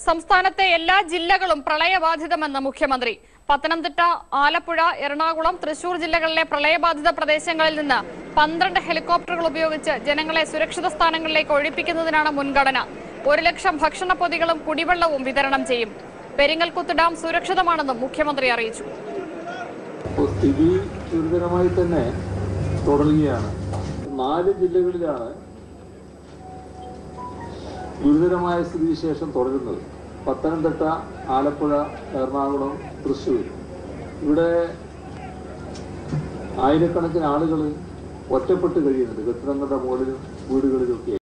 സംസ്ഥാനത്തെ എല്ലാ ജില്ലകളും പ്രളയബാധിതമെന്ന് മുഖ്യമന്ത്രി. പത്തനംതിട്ട, ആലപ്പുഴ, എറണാകുളം, തൃശൂർ ജില്ലകളിലെ പ്രളയബാധിത പ്രദേശങ്ങളിൽ നിന്ന് 12 ഹെലികോപ്റ്ററുകൾ ഉപയോഗിച്ച് ജനങ്ങളെ സുരക്ഷിത സ്ഥാനങ്ങളിലേക്ക് ഒഴിപ്പിക്കുന്നതിനാണ് മുൻഗണന. 1 ലക്ഷം ഭക്ഷണപ്പൊതികളും കുടിവെള്ളവും വിതരണം ചെയ്യും. പെരിങ്ങൽകുത്ത് ഡാം സുരക്ഷിതമാണെന്നും മുഖ്യമന്ത്രി അറിയിച്ചു. സ്ഥിതി ഗുരുതരമായി തന്നെ തുടരുകയാണ്. 4 ജില്ലകളിലാണ് ഗുരുതരമായ സ്ഥിതിവിശേഷം തുടരുന്നത്. പത്തനംതിട്ട, ആലപ്പുഴ, എറണാകുളം, തൃശ്ശൂർ. ഇവിടെ ആയിരക്കണക്കിന് ആളുകൾ ഒറ്റപ്പെട്ട് കഴിയുന്നുണ്ട് കെട്ടിടങ്ങളുടെ മുകളിലും വീടുകളിലുമൊക്കെ.